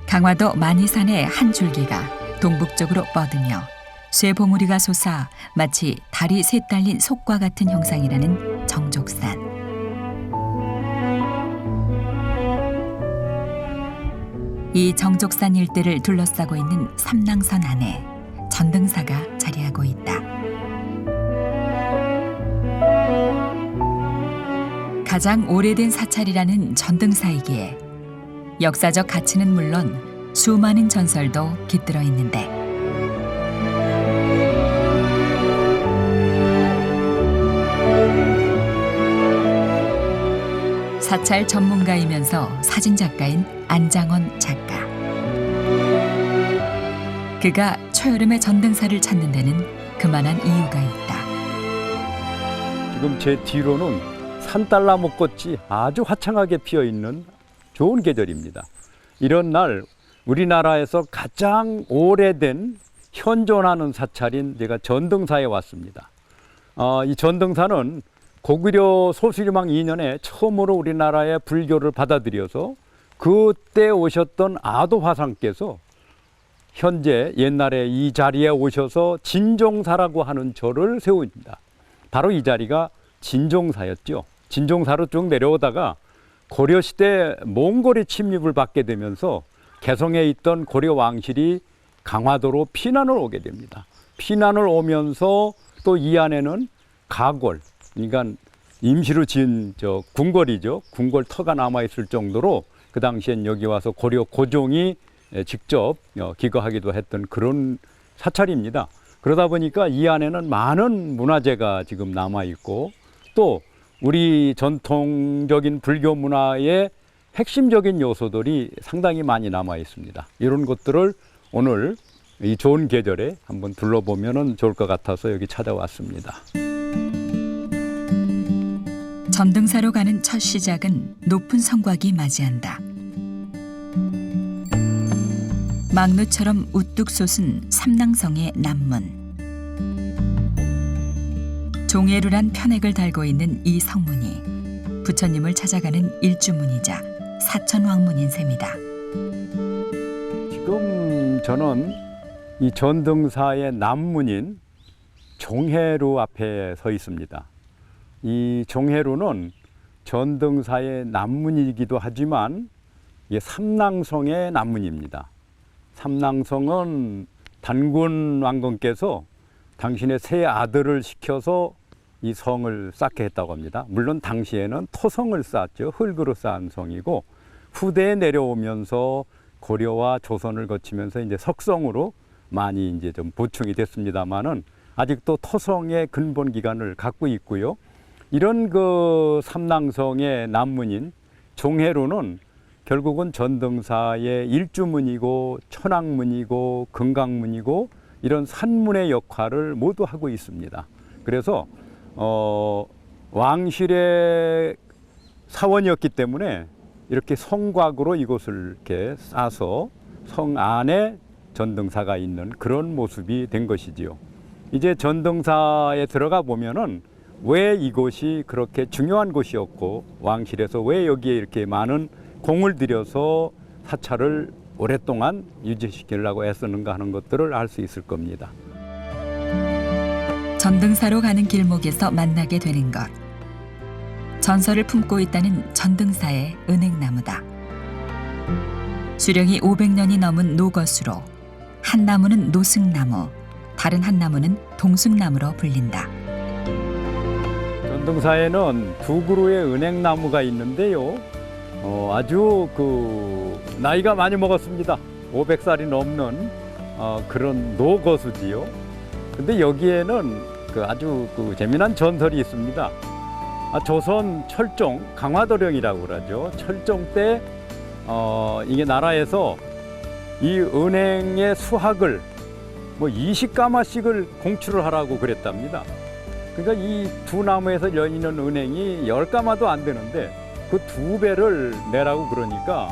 강화도 만이산의 한 줄기가 동북쪽으로 뻗으며 쇠봉우리가 솟아 마치 달이 셋 달린 속과 같은 형상이라는 정족산. 이 정족산 일대를 둘러싸고 있는 삼낭선 안에 전등사가 자리하고 있다. 가장 오래된 사찰이라는 전등사이기에 역사적 가치는 물론 수많은 전설도 깃들어 있는데 사찰 전문가이면서 사진작가인 안장원 작가. 그가 초여름에 전등사를 찾는 데는 그만한 이유가 있다. 지금 제 뒤로는 산딸나무꽃이 아주 화창하게 피어있는 좋은 계절입니다. 이런 날 우리나라에서 가장 오래된 현존하는 사찰인 제가 전등사에 왔습니다. 이 전등사는 고구려 소수림왕 2년에 처음으로 우리나라의 불교를 받아들여서 그때 오셨던 아도화상께서 현재 옛날에 이 자리에 오셔서 진종사라고 하는 절을 세웁니다. 바로 이 자리가 진종사였죠. 진종사로 쭉 내려오다가 고려시대 몽골의 침입을 받게 되면서 개성에 있던 고려 왕실이 강화도로 피난을 오게 됩니다. 피난을 오면서 또 이 안에는 가골, 그러니까 임시로 지은 궁궐이죠. 궁궐 터가 남아있을 정도로 그 당시엔 여기 와서 고려 고종이 직접 기거하기도 했던 그런 사찰입니다. 그러다 보니까 이 안에는 많은 문화재가 지금 남아있고 또 우리 전통적인 불교 문화의 핵심적인 요소들이 상당히 많이 남아 있습니다. 이런 것들을 오늘 이 좋은 계절에 한번 둘러보면 좋을 것 같아서 여기 찾아왔습니다. 전등사로 가는 첫 시작은 높은 성곽이 맞이한다. 망루처럼 우뚝 솟은 삼낭성의 남문. 종해루란 편액을 달고 있는 이 성문이 부처님을 찾아가는 일주문이자 사천왕문인 셈이다. 지금 저는 이 전등사의 남문인 종해루 앞에 서 있습니다. 이 종해루는 전등사의 남문이기도 하지만 이게 삼낭성의 남문입니다. 삼낭성은 단군 왕건께서 당신의 세 아들을 시켜서 이 성을 쌓게 했다고 합니다. 물론 당시에는 토성을 쌓았죠. 흙으로 쌓은 성이고 후대에 내려오면서 고려와 조선을 거치면서 이제 석성으로 많이 이제 좀 보충이 됐습니다만은 아직도 토성의 근본 기간을 갖고 있고요. 이런 그 삼낭성의 남문인 종해루는 결국은 전등사의 일주문이고 천왕문이고 금강문이고 이런 산문의 역할을 모두 하고 있습니다. 그래서 왕실의 사원이었기 때문에 이렇게 성곽으로 이곳을 이렇게 싸서 성 안에 전등사가 있는 그런 모습이 된 것이지요. 이제 전등사에 들어가 보면은 왜 이곳이 그렇게 중요한 곳이었고 왕실에서 왜 여기에 이렇게 많은 공을 들여서 사찰을 오랫동안 유지시키려고 애쓰는가 하는 것들을 알 수 있을 겁니다. 전등사로 가는 길목에서 만나게 되는 것. 전설을 품고 있다는 전등사의 은행나무다. 수령이 500년이 넘은 노거수로 한 나무는 노승나무, 다른 한 나무는 동승나무로 불린다. 전등사에는 두 그루의 은행나무가 있는데요. 아주 나이가 많이 먹었습니다. 500살이 넘는 그런 노거수지요. 근데 여기에는 아주 재미난 전설이 있습니다. 조선 철종 강화도령이라고 그러죠. 철종 때 이게 나라에서 이 은행의 수확을 20가마씩을 공출을 하라고 그랬답니다. 그러니까 이 두 나무에서 열리는 은행이 10가마도 안 되는데 그 2배를 내라고 그러니까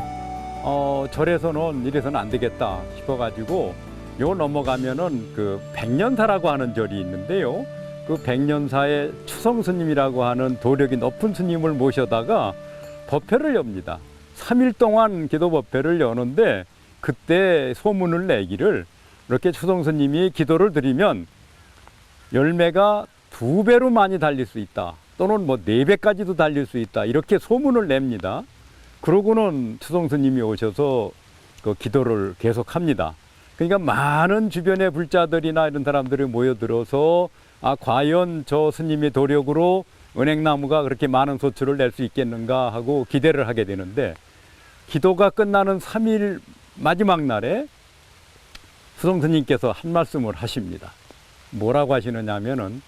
절에서는 이래서는 안 되겠다 싶어가지고 요 넘어가면은 백년사라고 하는 절이 있는데요. 그 백년사의 추성 스님이라고 하는 도력이 높은 스님을 모셔다가 법회를 엽니다. 3일 동안 기도 법회를 여는데 그때 소문을 내기를 이렇게 추성스님이 기도를 드리면 열매가 2배로 많이 달릴 수 있다, 또는 뭐 4배까지도 달릴 수 있다, 이렇게 소문을 냅니다. 그러고는 추성스님이 오셔서 그 기도를 계속합니다. 그러니까 많은 주변의 불자들이나 이런 사람들이 모여들어서 과연 저 스님의 도력으로 은행나무가 그렇게 많은 소출을 낼 수 있겠는가 하고 기대를 하게 되는데, 기도가 끝나는 3일 마지막 날에 수성스님께서 한 말씀을 하십니다. 뭐라고 하시느냐 하면은,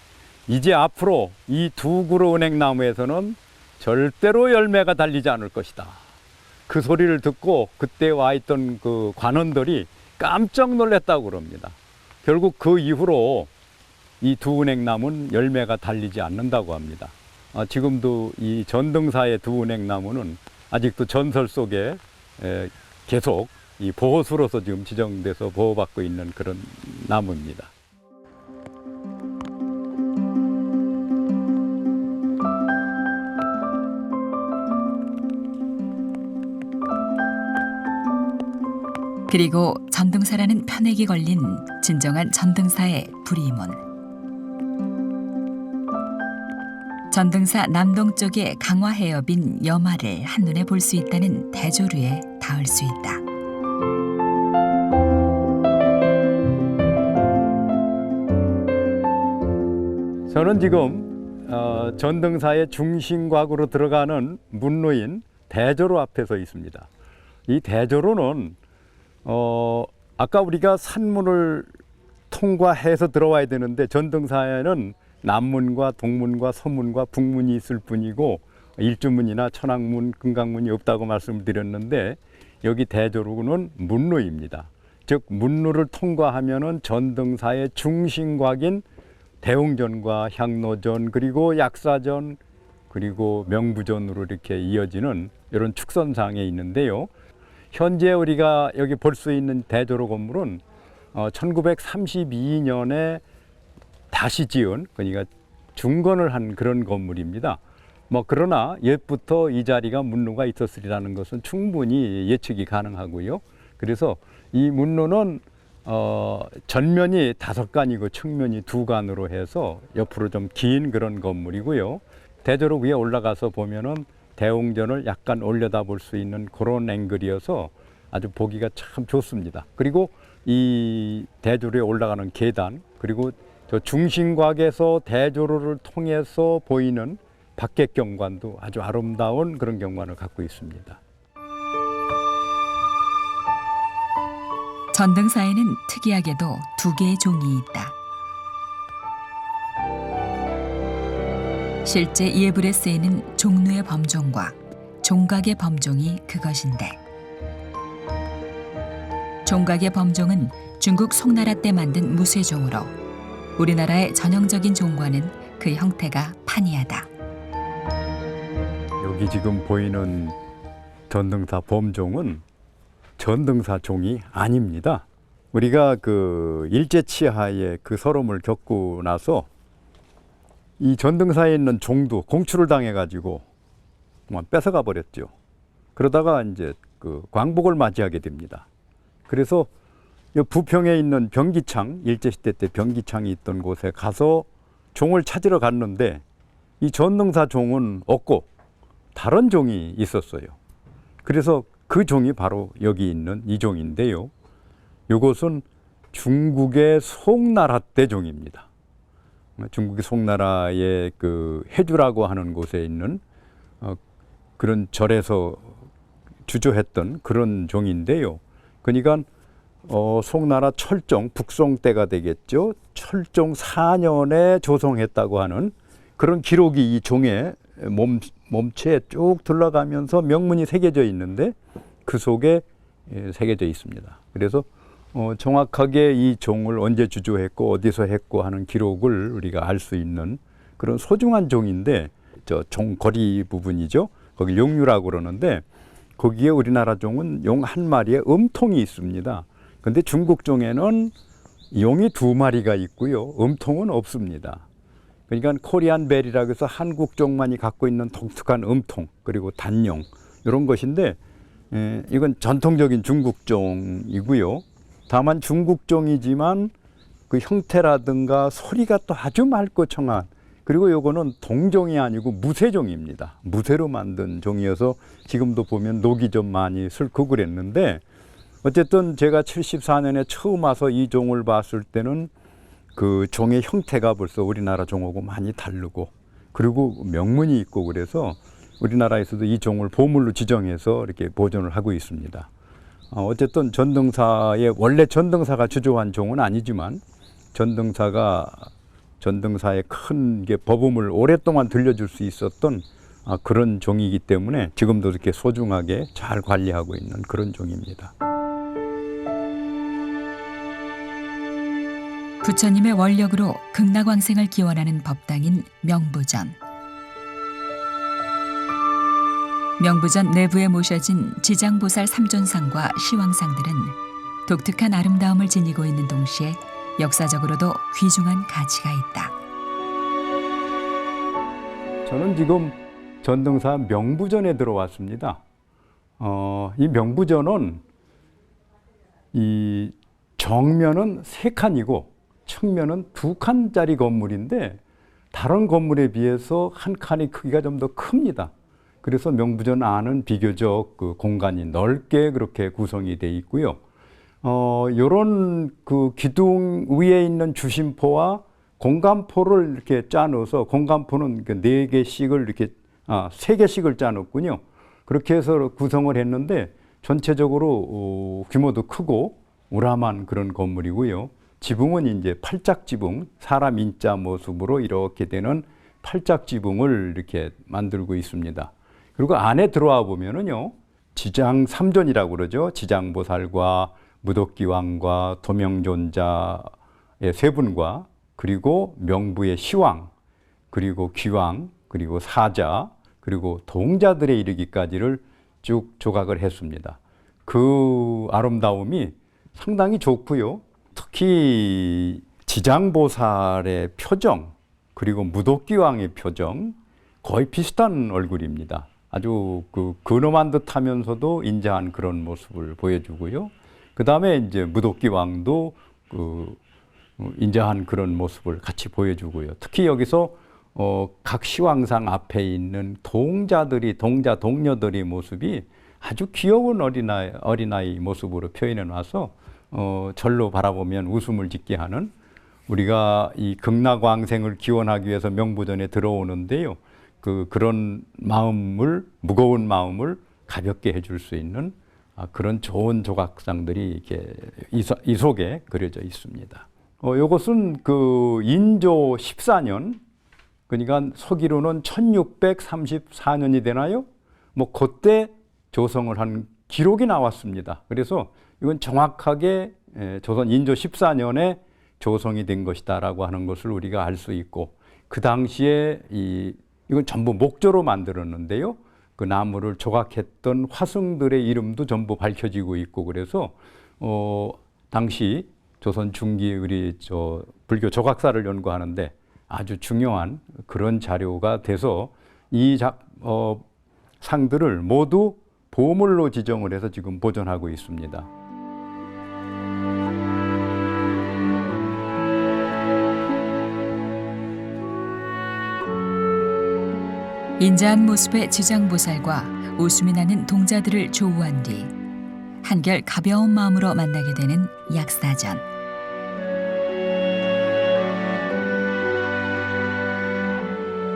이제 앞으로 이 2그루 은행나무에서는 절대로 열매가 달리지 않을 것이다. 그 소리를 듣고 그때 와 있던 그 관원들이 깜짝 놀랐다고 그럽니다. 결국 그 이후로 이 2 은행나무는 열매가 달리지 않는다고 합니다. 지금도 이 전등사의 2 은행나무는 아직도 전설 속에 계속 이 보호수로서 지금 지정돼서 보호받고 있는 그런 나무입니다. 그리고 전등사라는 편액이 걸린 진정한 전등사의 불이문. 전등사 남동쪽의 강화 해협인 여마를 한눈에 볼 수 있다는 대조류에 닿을 수 있다. 저는 지금 전등사의 중심곽으로 들어가는 문로인 대조로 앞에 서 있습니다. 이 대조로는 아까 우리가 산문을 통과해서 들어와야 되는데, 전등사에는 남문과 동문과 서문과 북문이 있을 뿐이고 일주문이나 천왕문, 금강문이 없다고 말씀을 드렸는데, 여기 대조로는 문로입니다. 즉 문로를 통과하면은 전등사의 중심곽인 대웅전과 향로전, 그리고 약사전, 그리고 명부전으로 이렇게 이어지는 이런 축선상에 있는데요. 현재 우리가 여기 볼 수 있는 대조로 건물은 1932년에 다시 지은, 그러니까 중건을 한 그런 건물입니다. 그러나 옛부터 이 자리가 문로가 있었으리라는 것은 충분히 예측이 가능하고요. 그래서 이 문로는 전면이 5간이고 측면이 2간으로 해서 옆으로 좀 긴 그런 건물이고요. 대조로 위에 올라가서 보면은 대웅전을 약간 올려다 볼 수 있는 그런 앵글이어서 아주 보기가 참 좋습니다. 그리고 이 대조로에 올라가는 계단, 그리고 저 중심곽에서 대조로를 통해서 보이는 밖의 경관도 아주 아름다운 그런 경관을 갖고 있습니다. 전등사에는 특이하게도 2개의 종이 있다. 실제 예불에 쓰이는 종루의 범종과 종각의 범종이 그것인데, 종각의 범종은 중국 송나라 때 만든 무쇠종으로 우리나라의 전형적인 종과는 그 형태가 판이하다. 여기 지금 보이는 전등사 범종은 전등사 종이 아닙니다. 우리가 그 일제치하의 그 서름을 겪고 나서 이 전등사에 있는 종도 공출을 당해가지고 뺏어가 버렸죠. 그러다가 이제 그 광복을 맞이하게 됩니다. 그래서 이 부평에 있는 병기창, 일제시대 때 병기창이 있던 곳에 가서 종을 찾으러 갔는데, 이 전등사 종은 없고 다른 종이 있었어요. 그래서 그 종이 바로 여기 있는 이 종인데요. 이것은 중국의 송나라 때 종입니다. 중국의 송나라의 그 해주라고 하는 곳에 있는 그런 절에서 주조했던 그런 종인데요. 그러니까 송나라 철종, 북송 때가 되겠죠. 철종 4년에 조성했다고 하는 그런 기록이 이 종의 몸체에 쭉 들어가면서 명문이 새겨져 있는데, 그 속에 새겨져 있습니다. 그래서 정확하게 이 종을 언제 주조했고 어디서 했고 하는 기록을 우리가 알 수 있는 그런 소중한 종인데, 저 종거리 부분이죠. 거기 용유라고 그러는데, 거기에 우리나라 종은 용 한 마리에 음통이 있습니다. 근데 중국 종에는 용이 2마리가 있고요, 음통은 없습니다. 그러니까 코리안 벨이라고 해서 한국 종만이 갖고 있는 독특한 음통, 그리고 단용, 이런 것인데, 이건 전통적인 중국종이고요. 다만 중국종이지만 그 형태라든가 소리가 또 아주 맑고 청한, 그리고 요거는 동종이 아니고 무쇠종입니다. 무쇠로 만든 종이어서 지금도 보면 녹이 좀 많이 슬고 그랬는데, 어쨌든 제가 74년에 처음 와서 이 종을 봤을 때는 그 종의 형태가 벌써 우리나라 종하고 많이 다르고, 그리고 명문이 있고 그래서 우리나라에서도 이 종을 보물로 지정해서 이렇게 보존을 하고 있습니다. 어쨌든 전등사의 원래 전등사가 주조한 종은 아니지만 전등사의 큰 게 법음을 오랫동안 들려줄 수 있었던 그런 종이기 때문에 지금도 이렇게 소중하게 잘 관리하고 있는 그런 종입니다. 부처님의 원력으로 극락왕생을 기원하는 법당인 명부전. 명부전 내부에 모셔진 지장보살 삼존상과 시왕상들은 독특한 아름다움을 지니고 있는 동시에 역사적으로도 귀중한 가치가 있다. 저는 지금 전등사 명부전에 들어왔습니다. 이 명부전은 이 정면은 3칸이고 측면은 2칸짜리 건물인데 다른 건물에 비해서 한 칸의 크기가 좀 더 큽니다. 그래서 명부전 안은 비교적 그 공간이 넓게 그렇게 구성이 돼 있고요. 요런 그 기둥 위에 있는 주심포와 공간포를 이렇게 짜 넣어서, 공간포는 4개씩을 이렇게 3개씩을 짜 넣었군요. 그렇게 해서 구성을 했는데 전체적으로 규모도 크고 우람한 그런 건물이고요. 지붕은 이제 팔짝 지붕, 사람 인자 모습으로 이렇게 되는 팔짝 지붕을 이렇게 만들고 있습니다. 그리고 안에 들어와 보면은요, 지장 3존이라고 그러죠. 지장보살과 무덕기왕과 도명존자의 3분과 그리고 명부의 시왕, 그리고 귀왕, 그리고 사자, 그리고 동자들에 이르기까지를 쭉 조각을 했습니다. 그 아름다움이 상당히 좋고요. 특히 지장보살의 표정, 그리고 무덕기왕의 표정, 거의 비슷한 얼굴입니다. 아주 그 근엄한 듯 하면서도 인자한 그런 모습을 보여주고요. 그 다음에 이제 무덕기왕도 그 인자한 그런 모습을 같이 보여주고요. 특히 여기서 각 시왕상 앞에 있는 동녀들의 모습이 아주 귀여운 어린아이 모습으로 표현해 놔서 절로 바라보면 웃음을 짓게 하는, 우리가 이 극락왕생을 기원하기 위해서 명부전에 들어오는데요. 그런 마음을, 무거운 마음을 가볍게 해줄 수 있는 그런 좋은 조각상들이 이렇게 이 속에 그려져 있습니다. 이것은 그 인조 14년, 그러니까 서기로는 1634년이 되나요? 뭐 그때 조성을 한 기록이 나왔습니다. 그래서 이건 정확하게 조선 인조 14년에 조성이 된 것이다라고 하는 것을 우리가 알 수 있고, 그 당시에 이건 전부 목조로 만들었는데요. 그 나무를 조각했던 화승들의 이름도 전부 밝혀지고 있고, 그래서 당시 조선 중기 우리 불교 조각사를 연구하는데 아주 중요한 그런 자료가 돼서 이 상들을 모두 보물로 지정을 해서 지금 보존하고 있습니다. 인자한 모습의 지장보살과 웃음이 나는 동자들을 조우한 뒤 한결 가벼운 마음으로 만나게 되는 약사전.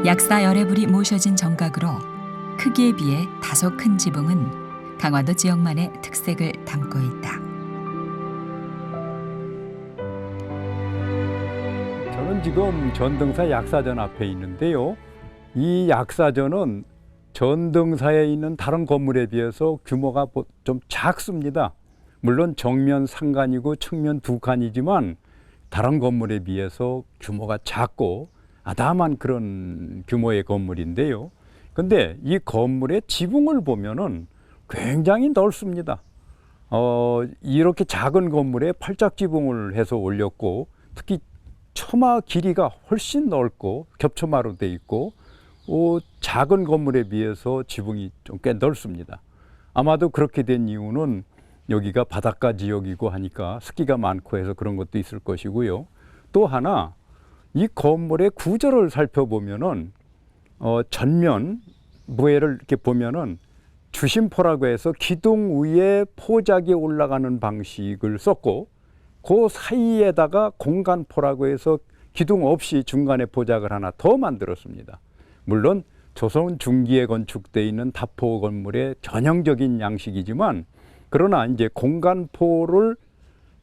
약사 열애불이 모셔진 정각으로 크기에 비해 다소 큰 지붕은 강화도 지역만의 특색을 담고 있다. 저는 지금 전등사 약사전 앞에 있는데요. 이 약사전은 전등사에 있는 다른 건물에 비해서 규모가 좀 작습니다. 물론 정면 3칸이고 측면 2칸이지만 다른 건물에 비해서 규모가 작고 아담한 그런 규모의 건물인데요. 근데 이 건물의 지붕을 보면은 굉장히 넓습니다. 이렇게 작은 건물에 팔짝 지붕을 해서 올렸고, 특히 처마 길이가 훨씬 넓고 겹처마로 돼 있고, 작은 건물에 비해서 지붕이 좀 꽤 넓습니다. 아마도 그렇게 된 이유는 여기가 바닷가 지역이고 하니까 습기가 많고 해서 그런 것도 있을 것이고요. 또 하나 이 건물의 구조를 살펴보면은 전면 무예를 이렇게 보면은 주심포라고 해서 기둥 위에 포작이 올라가는 방식을 썼고 그 사이에다가 공간포라고 해서 기둥 없이 중간에 포작을 하나 더 만들었습니다. 물론 조선 중기에 건축되어 있는 다포 건물의 전형적인 양식이지만 그러나 이제 공간포를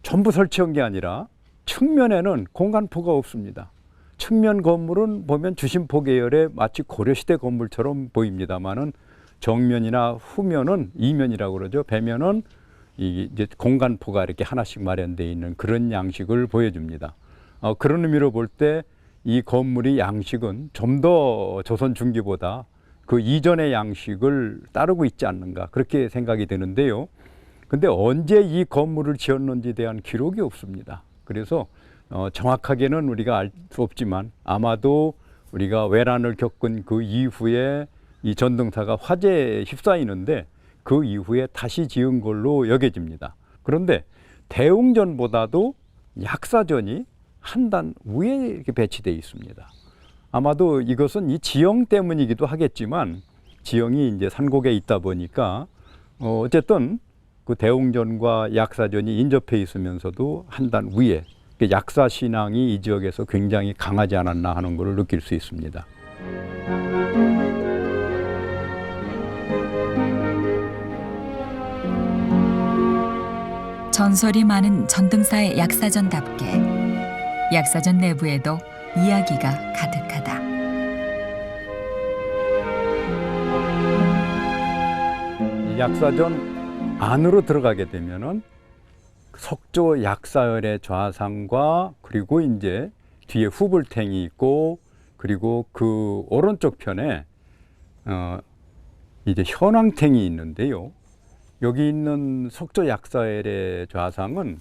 전부 설치한 게 아니라 측면에는 공간포가 없습니다. 측면 건물은 보면 주심포 계열의 마치 고려시대 건물처럼 보입니다만은 정면이나 후면은 이면이라고 그러죠. 배면은 이제 공간포가 이렇게 하나씩 마련되어 있는 그런 양식을 보여줍니다. 그런 의미로 볼 때 이 건물의 양식은 좀 더 조선 중기보다 그 이전의 양식을 따르고 있지 않는가 그렇게 생각이 되는데요. 근데 언제 이 건물을 지었는지에 대한 기록이 없습니다. 그래서 정확하게는 우리가 알 수 없지만 아마도 우리가 외란을 겪은 그 이후에 이 전등사가 화재에 휩싸이는데 그 이후에 다시 지은 걸로 여겨집니다. 그런데 대웅전보다도 약사전이 한 단 위에 이렇게 배치되어 있습니다. 아마도 이것은 이 지형 때문이기도 하겠지만 지형이 이제 산곡에 있다 보니까 어쨌든 그 대웅전과 약사전이 인접해 있으면서도 한 단 위에 약사 신앙이 이 지역에서 굉장히 강하지 않았나 하는 것을 느낄 수 있습니다. 전설이 많은 전등사의 약사전답게 약사전 내부에도 이야기가 가득하다. 약사전 안으로 들어가게 되면은 석조 약사열의 좌상과 그리고 이제 뒤에 후불탱이 있고 그리고 그 오른쪽 편에 이제 현황탱이 있는데요. 여기 있는 석조 약사열의 좌상은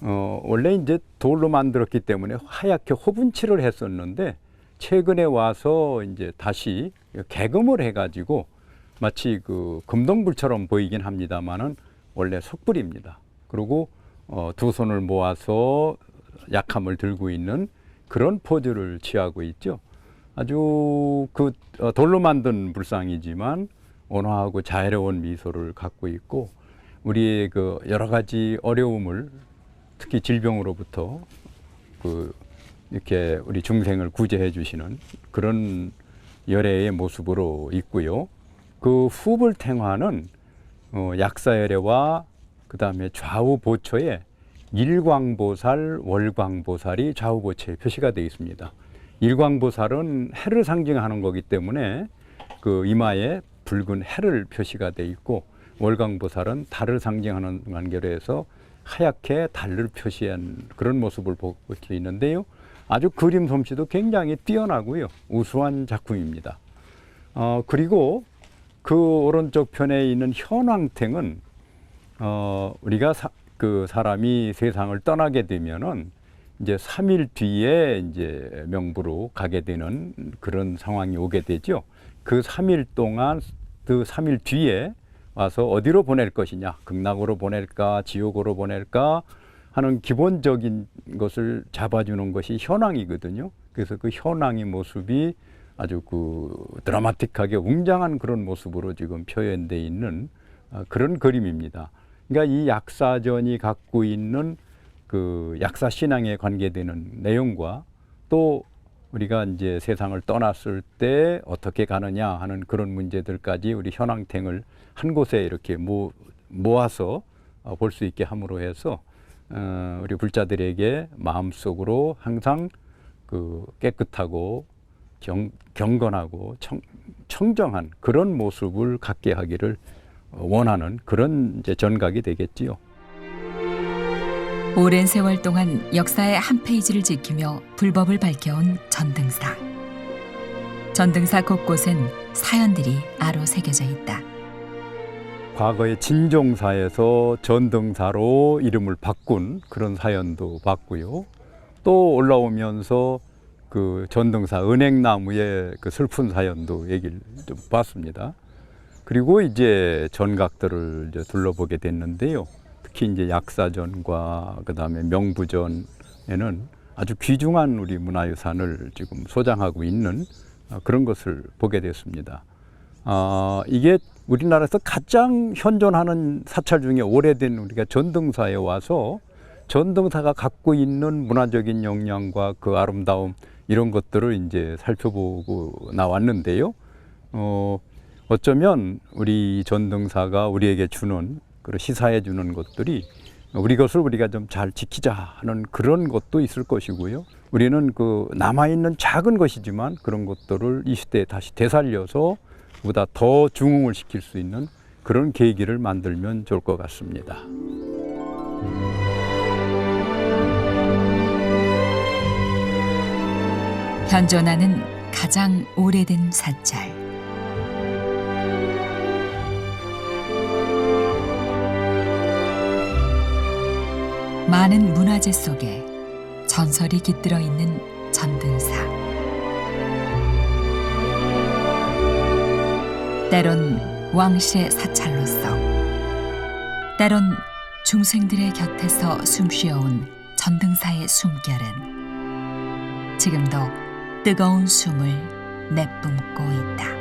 원래 이제 돌로 만들었기 때문에 하얗게 호분칠을 했었는데 최근에 와서 이제 다시 개금을 해가지고 마치 그 금동불처럼 보이긴 합니다만은 원래 석불입니다. 그리고 두 손을 모아서 약함을 들고 있는 그런 포즈를 취하고 있죠. 아주 그 돌로 만든 불상이지만 온화하고 자애로운 미소를 갖고 있고 우리의 그 여러 가지 어려움을 특히 질병으로부터 그 이렇게 우리 중생을 구제해 주시는 그런 열애의 모습으로 있고요. 그 후불탱화는 약사열애와 그 다음에 좌우 보초에 일광보살, 월광보살이 좌우 보초에 표시가 되어 있습니다. 일광보살은 해를 상징하는 거기 때문에 그 이마에 붉은 해를 표시가 되어 있고 월광보살은 달을 상징하는 관계로 해서 하얗게 달을 표시한 그런 모습을 볼 수 있는데요. 아주 그림 솜씨도 굉장히 뛰어나고요. 우수한 작품입니다. 그리고 그 오른쪽 편에 있는 현황탱은 우리가 그 사람이 세상을 떠나게 되면은 이제 3일 뒤에 이제 명부로 가게 되는 그런 상황이 오게 되죠. 그 3일 동안 그 3일 뒤에 와서 어디로 보낼 것이냐, 극락으로 보낼까, 지옥으로 보낼까 하는 기본적인 것을 잡아주는 것이 현황이거든요. 그래서 그 현황의 모습이 아주 그 드라마틱하게 웅장한 그런 모습으로 지금 표현되어 있는 그런 그림입니다. 그러니까 이 약사전이 갖고 있는 그 약사 신앙에 관계되는 내용과 또 우리가 이제 세상을 떠났을 때 어떻게 가느냐 하는 그런 문제들까지 우리 현황탱을 한 곳에 이렇게 모아서 볼 수 있게 함으로 해서 우리 불자들에게 마음속으로 항상 그 깨끗하고 경건하고 청정한 그런 모습을 갖게 하기를 원하는 그런 이제 전각이 되겠지요. 오랜 세월 동안 역사의 한 페이지를 지키며 불법을 밝혀온 전등사. 전등사 곳곳엔 사연들이 아로 새겨져 있다. 과거에 진종사에서 전등사로 이름을 바꾼 그런 사연도 봤고요. 또 올라오면서 그 전등사 은행나무의 그 슬픈 사연도 얘기를 좀 봤습니다. 그리고 이제 전각들을 이제 둘러보게 됐는데요. 특히 이제 약사전과 그다음에 명부전에는 아주 귀중한 우리 문화유산을 지금 소장하고 있는 그런 것을 보게 됐습니다. 이게 우리나라에서 가장 현존하는 사찰 중에 오래된 우리가 전등사에 와서 전등사가 갖고 있는 문화적인 역량과 그 아름다움 이런 것들을 이제 살펴보고 나왔는데요. 어쩌면 우리 전등사가 우리에게 주는 그런 시사해 주는 것들이 우리 것을 우리가 좀 잘 지키자 하는 그런 것도 있을 것이고요. 우리는 그 남아있는 작은 것이지만 그런 것들을 이 시대에 다시 되살려서 보다 더 중흥을 시킬 수 있는 그런 계기를 만들면 좋을 것 같습니다. 현존하는 가장 오래된 사찰. 많은 문화재 속에 전설이 깃들어 있는 전등사. 때론 왕실의 사찰로서, 때론 중생들의 곁에서 숨쉬어온 전등사의 숨결은 지금도 뜨거운 숨을 내뿜고 있다.